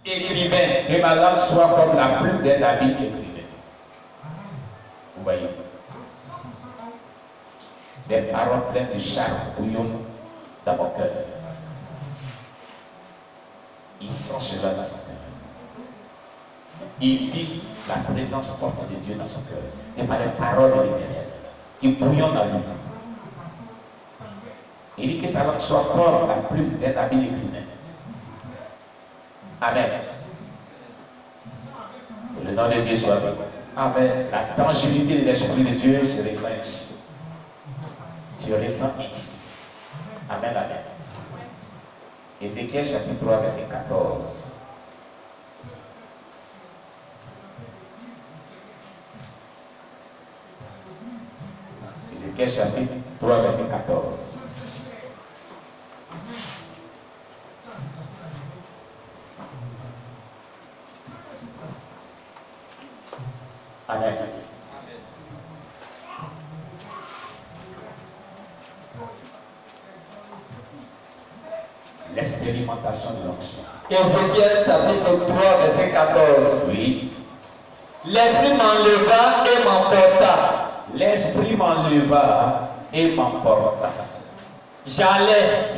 Écrivain. Que ma langue soit comme la plume d'un habile écrivain. Vous voyez? Des paroles pleines de charme bouillonnent dans mon cœur. Il sent cela dans son cœur. Il vit la présence forte de Dieu dans son cœur. Et par les paroles de l'Éternel qui bouillonnent dans lui. Il dit que sa langue soit comme la plume d'un habile écrivain. Amen. Que le nom de Dieu soit béni. Amen. La tangibilité de l'Esprit de Dieu se ressent ici. Se ressent ici. Amen, amen. Ézéchiel chapitre 3, verset 14. Ézéchiel chapitre 3, verset 14. Amen. L'expérimentation de l'onction. Ézéchiel chapitre 3, verset 14. Oui. L'Esprit m'enleva et m'emporta. L'Esprit m'enleva et m'emporta. J'allais,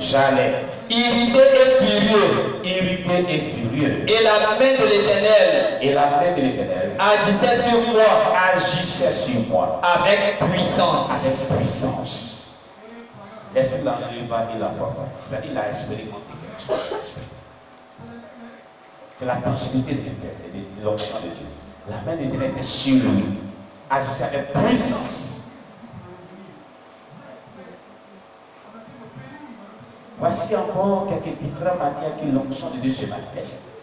irrité et furieux. Et la main de l'Éternel agissait sur moi avec puissance. L'Esprit l'enleva et l'emporta. C'est-à-dire qu'il a expérimenté quelque chose de l'Esprit. C'est la tangibilité de l'onction de Dieu. La main de l'Éternel était sur lui, agissait avec puissance. Voici encore quelques différentes manières que l'onction de Dieu se manifeste.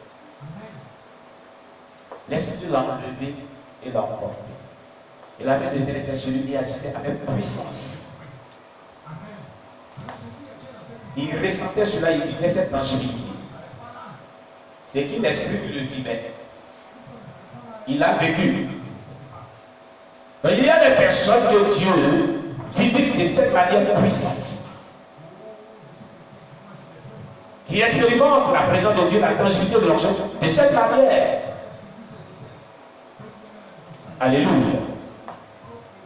L'Esprit l'a enlevé et l'a emporté. Et la main de l'Éternel était sur lui et agissait avec puissance. Il ressentait cela, il vivait cette tangibilité. C'est qu'il l'Esprit qui le vivait. Il a vécu. Donc il y a des personnes que Dieu visite de cette manière puissante. Qui expérimentent la présence de Dieu, la tangibilité de l'onction de cette manière. Alléluia.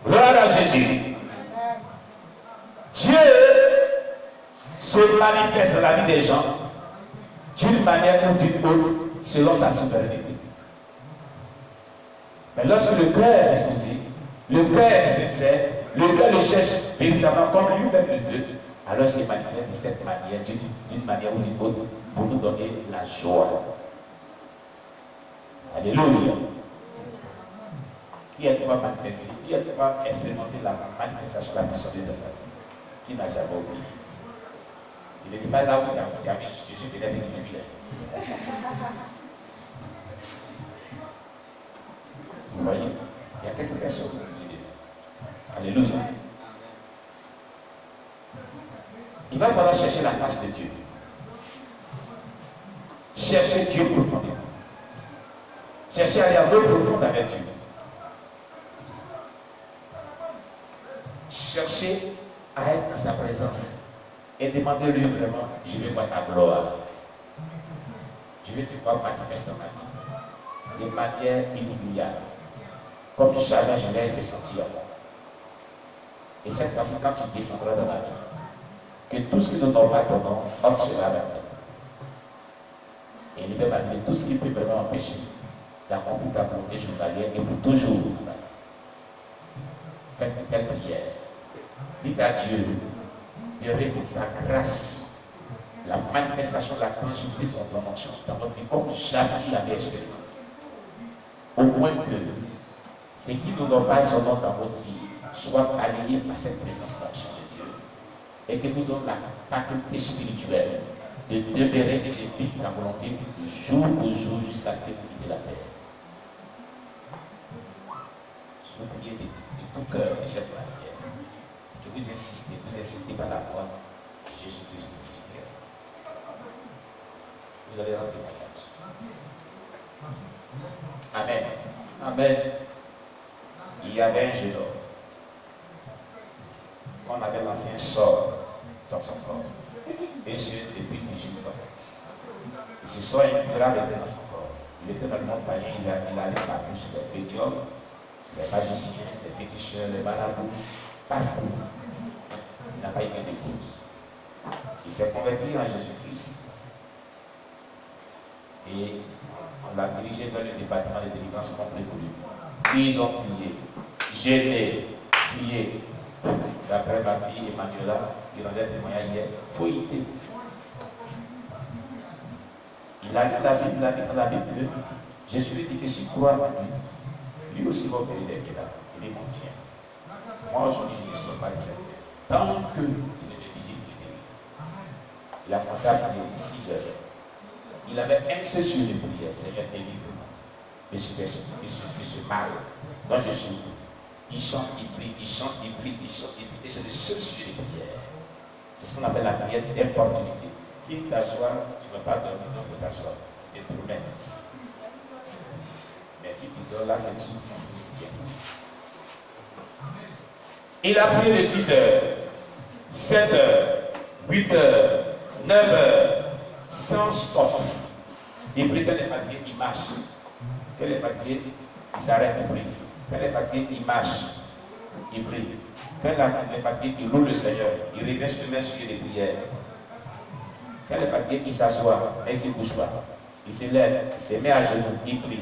Gloire à Jésus. Dieu se manifeste dans la vie des gens d'une manière ou d'une autre selon sa souveraineté. Mais lorsque le cœur est disposé, le cœur est sincère, le cœur le cherche véritablement comme lui-même le veut, alors il se manifeste de cette manière, d'une manière ou d'une autre, pour nous donner la joie. Alléluia. Qui a une fois manifesté, qui a une fois expérimenté la manifestation de la puissance de Dieu dans sa vie, qui n'a jamais oublié. Il ne dit pas là où tu as vu Jésus de l'âme et tu fuis là. Vous voyez, il y a quelques personnes qui ont oublié. Alléluia. Il va falloir chercher la face de Dieu. Chercher Dieu profondément. Chercher à aller en eau profonde avec Dieu. Chercher à être dans sa présence. Et demandez-lui vraiment, je veux voir ta gloire. Je veux te voir manifester dans ma vie. De manière inoubliable. Comme jamais je l'ai ressenti avant. Et cette fois-ci, quand tu descendras dans ma vie, que tout ce que nous n'avons pas ton nom, on sera vers toi. Et libère ma vie de tout ce qui peut vraiment empêcher d'accomplir ta volonté journalière et pour toujours. Faites une telle prière. Dites à Dieu de répéter sa grâce, la manifestation de la tangibilité de son onction dans votre vie comme jamais vous l'avez expérimenté. Au point que ce qui nous donne pas son nom dans votre vie soit aligné par cette présence d'onction de Dieu et que vous donne la faculté spirituelle de demeurer et de vivre ta volonté jour pour jour jusqu'à ce que vous quittez la terre. Si vous priez de tout cœur de cette manière, que vous insistez par la foi de Jésus-Christ crucifié. Vous allez rendre témoignage. Amen. Amen. Il y avait un jeune homme qu'on avait lancé un sort dans son corps. Et ce, depuis 18 ans. Et ce soir, un miracle était dans son corps. Il était dans le monde païen, il allait partout sur les médiums, les magiciens, les féticheurs, les marabouts, partout. Il n'a pas eu gain de cause. Il s'est converti en Jésus-Christ. Et on l'a dirigé vers le département de délivrance complet pour lui. Puis ils ont prié, gêné, prié. D'après ma fille Emmanuela, il rendait témoignage hier, il faut y témoigner. Il a lu la Bible, il a dit dans la Bible que Jésus lui dit que s'il croit en lui, lui aussi va opérer des miracles. Il est mon tien. Moi aujourd'hui, je ne sors pas de cette maison. Tant que tu ne me visites, tu ne me délivres. Il a commencé à prier 6 heures. Il avait un seul sujet de prière, Seigneur, délivre-moi de ce mal dont je suis. Il chante, il prie, il chante, il prie, il chante, il prie. Et c'est le seul sujet de prière. C'est ce qu'on appelle la prière d'importunité. Si tu t'assois, tu ne vas pas dormir, il faut t'asseoir. C'est tes problèmes. Mais si tu dors là, c'est tout. Bien. Il a prié de 6 heures, 7 heures, 8 heures, 9 heures, sans stop. Il prie, quand il est fatigué, il marche. Quand il est fatigué, il s'arrête, il prie. Quand il est fatigué, il marche. Il prie. Quand il est fatigué, il loue le Seigneur. Il revient sur le même sujet de prière. Quand il est fatigué, il s'assoit, mais il ne se couche pas. Il se lève, il se met à genoux, il prie.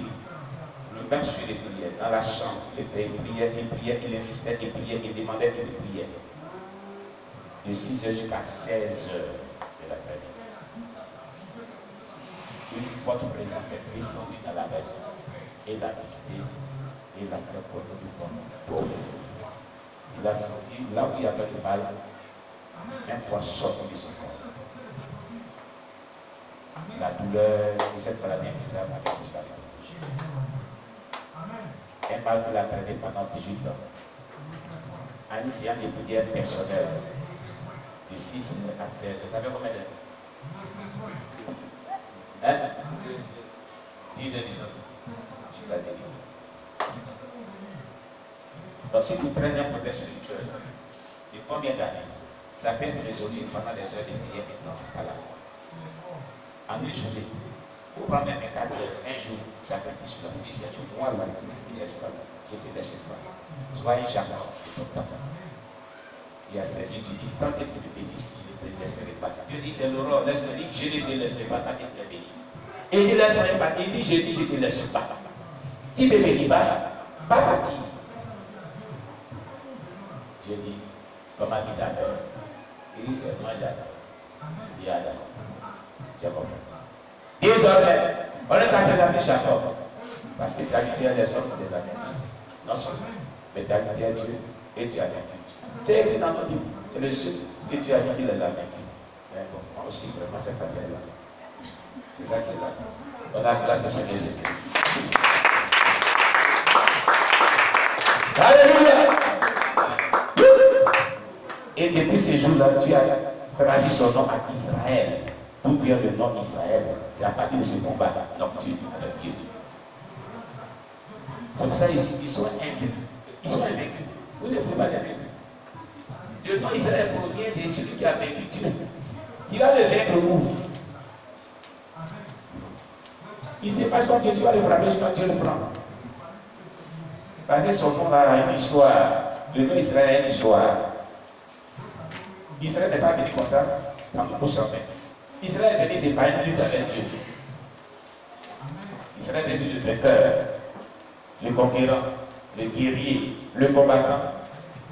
Le même sujet de prière. Dans la chambre, il priait, il insistait, il priait, il demandait, il priait. De 6 heures jusqu'à 16 heures de l'après-midi. Une forte présence est descendue dans la maison. Et l'a visité, et l'a fait connaître du corps. Il a senti, là où il y avait le mal, un poids sorti de son corps. La douleur de cette maladie incurable avait disparu. Un mal qu'il a traité pendant 18 ans. En essayant des prières personnelles de 6 à 16. Vous savez combien d'heures? Hein? 10 heures, 10 heures. Je l'ai dit. Donc si vous prenez un problème spirituel, de combien d'années, ça peut être résolu pendant des heures de prière intense à la fois. En une journée, ou pendant même 4 heures, un jour, sacrifice sur la vie, c'est moi la vie, je te laisse pas. Soyez jamais de ton temps. Il a saisi, tu dis, tant que tu me bénisses, je ne te laisserai pas. Dieu dit, c'est l'aurore, laisse-le dire, je ne te laisserai pas tant que tu me bénis. Il dit, laisse-moi pas. Il dit, je ne te laisse pas. Tu ne me bénis pas, pas partir. Dieu dit, comment tu t'appelles? Il dit, c'est moi, j'adore. Il dit, Adam. Jacob. Désormais, on ne t'appelle pas Jacob. Parce que tu as habitué les hommes, tu les as vaincus. Non seulement, mais tu as habitué à Dieu et tu as vaincu. C'est écrit dans notre Bible. C'est le seul que tu as dit qu'il les a vaincus. Mais bon, moi aussi, vraiment, cette affaire-là. C'est ça qui est là. On acclame le Seigneur Jésus-Christ. Alléluia! Et depuis ce jour-là, tu as traduit son nom à Israël. D'où vient le nom Israël? C'est à partir de ce combat nocturne avec Dieu. C'est pour ça qu'ils sont invaincus. Ils sont invaincus. Vous ne pouvez pas les vaincre. Le nom Israël provient de celui qui a vaincu Dieu. Tu vas le vaincre où? Il s'efface contre Dieu, tu vas le frapper jusqu'à Dieu le prend. Parce que son nom a une histoire. Le nom Israël a une histoire. Israël n'est pas venu comme ça, dans le beau chemin. Israël est venu de par une lutte avec Dieu. Israël est venu le vainqueur, le conquérant, le guerrier, le combattant,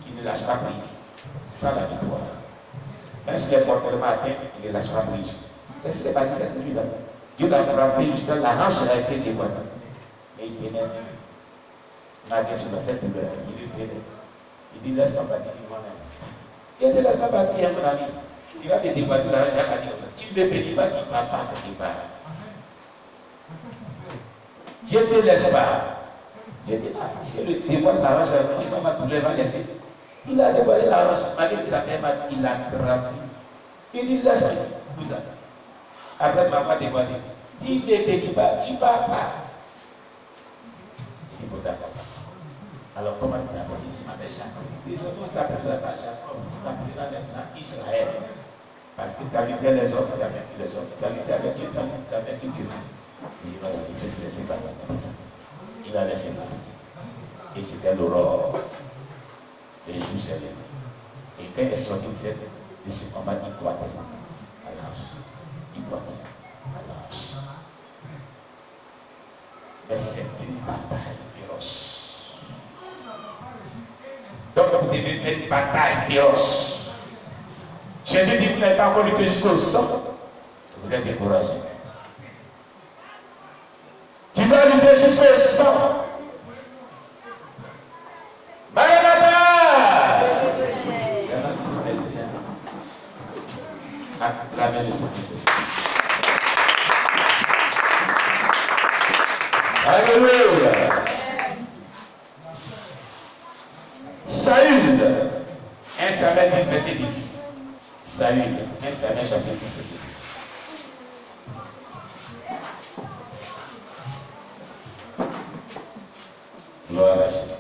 qui ne lâche pas prise, sans la victoire. Même s'il est mortellement atteint, il ne lâche pas prise. C'est ce qui s'est passé cette nuit-là. Dieu l'a frappé jusqu'à la hanche a été déboîtée. Mais il tenait Dieu. Malgré sur cette douleur, il le tenait. Il dit, laisse pas partir moi-même. Il ne te laisse pas partir, mon ami. Tu vas te déboîter la hanche, Jacques a dit comme ça. Tu ne me bénis pas, tu ne vas pas quelque part. Je ne te laisse pas. Je dis, ah, si il déboîte la hanche, il va ma douleur, il va laisser. Il a déboîté la hanche, malgré que ça fait mal, il l'a attrapé. Il dit, laisse-moi. Où ça? Après m'avoir déboîté. Tu ne me bénis pas, tu ne vas pas. Il dit, bon, d'accord. Alors, comment tu t'appelles? Je m'appelle Jacob. Désormais, on t'appellera pas Jacob, on t'appellera maintenant Israël. Parce que tu as lutté les hommes, tu as vaincu les hommes. Tu as lutté avec Dieu, tu as vaincu Dieu. Il dit, voilà, tu peux te laisser battre. Il a laissé battre. Et c'était l'aurore. Les jours s'est levé. Et quand il est sorti de ce combat, il boitait à l'ange. Il boitait à l'ange. Mais c'est une bataille féroce. Donc vous devez faire une bataille féroce. Jésus dit, vous n'avez pas encore lutté jusqu'au sang. Vous êtes découragé. Tu dois lutter jusqu'au sang. Maranatha! Il y en a qui sont restés. Acclamez le Seigneur Jésus. Alléluia. Saül, 1 Samuel 10, verset 10. Saül, 1 Samuel chapitre 10, verset 10. Gloire à Jésus.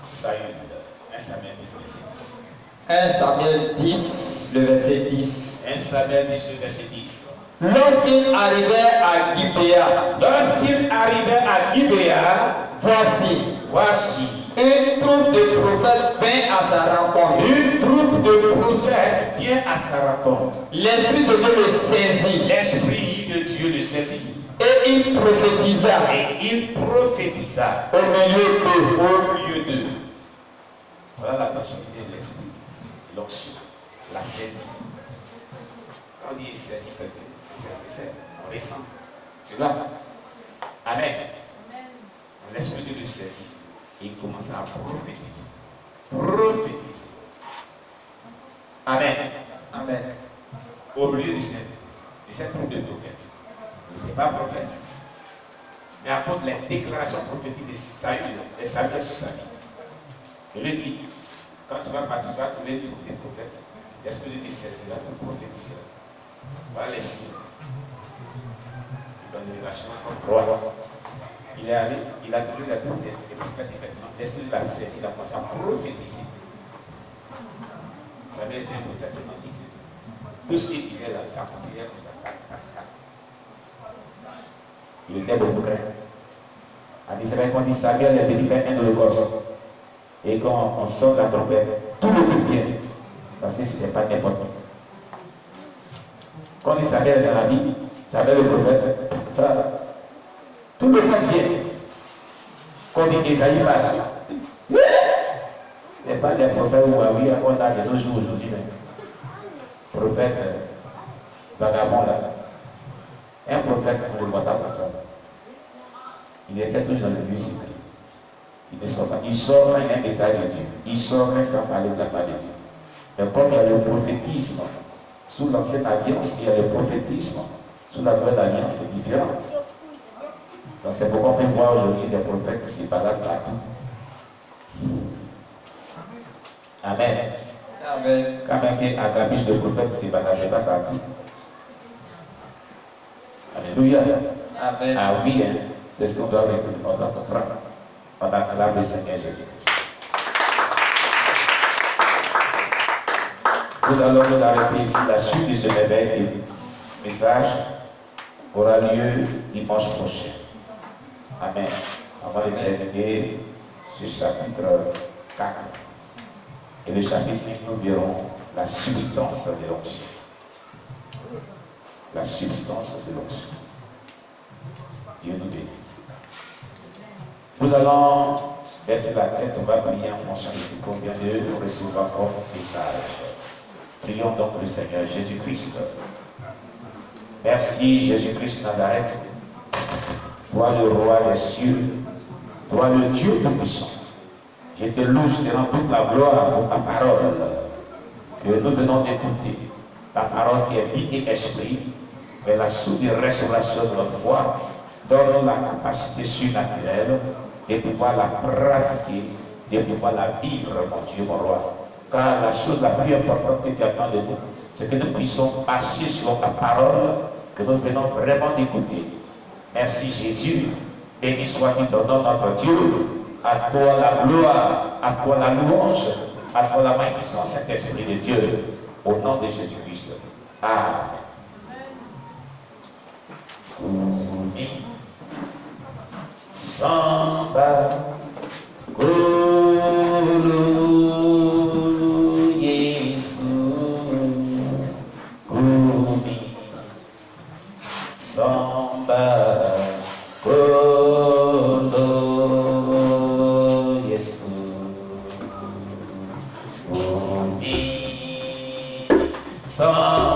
Saül, 1 Samuel 10, verset 10. 1 Samuel 10, le verset 10. 1 Samuel 10, le verset 10. Lorsqu'il arrivait à Gibéa, voici, une troupe de prophètes vint à sa rencontre. Une troupe de prophètes vient à sa rencontre. L'Esprit de Dieu le saisit. L'Esprit de Dieu le saisit. Et il prophétisa. Au milieu d'eux. Voilà la particularité de l'Esprit. L'onction. La saisie. Quand on dit saisie quelqu'un, c'est ce que c'est. On ressent. C'est là. Amen. L'Esprit de Dieu le saisit. Et il commence à prophétiser. Amen. Amen. Au milieu de cette troupe de prophètes. Il n'est pas prophète. Mais apporte les déclarations prophétiques de Saül sur sa vie. Il lui dit, quand tu vas partir, tu vas trouver une troupe de prophètes. L'Esprit de Dieu saisira pour prophétiser. Voilà les signes. Il donne une révélation comme roi. Il est allé, il a trouvé la troupe des prophètes, effectivement. L'Esprit de la saisi, il a commencé à prophétiser. Samuel était un prophète authentique. Tout ce qu'il disait là, ça accomplissait comme ça. Tac, tac, tac. Il était beaucoup craint. En Israël, quand on dit Samuel est venu faire un holocauste. Et quand on sort la trompette, tout le monde vient. Parce que ce n'était pas n'importe qui. Quand on dit Samuel est dans la Bible, Samuel le prophète, tout le monde vient. Quand on dit Esaïe passe. Ce n'est pas des prophètes ou qu'on a de nos jours aujourd'hui même. Prophète vagabond là. Un prophète, on ne le voit pas comme ça. Il était toujours dans le lieu secret. Il ne sort pas. Il sort quand il y a un message de Dieu. Il sort quand sans parler de la part de Dieu. Mais comme il y a le prophétisme sous l'ancienne alliance, il y a le prophétisme sous la nouvelle alliance qui est différent. Donc c'est pourquoi on peut voir aujourd'hui des prophètes qui se baladent partout. Amen. Amen. Quand même Agabish, le prophète, ne se baladait pas partout. Alléluia. Amen. Ah oui, hein. C'est ce qu'on doit comprendre. On acclame le Seigneur Jésus-Christ. Nous allons nous arrêter ici. La suite de ce réveil des messages aura lieu dimanche prochain. Amen. Avant de terminer ce chapitre 4. Et le chapitre 5, nous verrons la substance de l'onction. La substance de l'onction. Dieu nous bénit. Nous allons baisser la tête, on va prier en fonction de ce qu'on vient de recevoir comme message. Prions donc le Seigneur Jésus-Christ. Merci Jésus-Christ Nazareth. Toi le roi des cieux, toi le Dieu tout-puissant. Je te loue, je te rends toute la gloire pour ta parole que nous venons d'écouter. Ta parole qui est vie et esprit, mais la source de restauration de notre foi. Donne-nous la capacité surnaturelle de pouvoir la pratiquer, de pouvoir la vivre, mon Dieu, mon roi. Car la chose la plus importante que tu attends de nous, c'est que nous puissions marcher selon ta parole, que nous venons vraiment d'écouter. Merci Jésus. Béni soit-il ton nom, notre Dieu. À toi la gloire, à toi la louange, à toi la magnificence, Saint-Esprit de Dieu. Au nom de Jésus-Christ. Amen. Uni, Samba, Golo, Yesu, Uni, Samba, Golo, Yesu, Uni, Samba.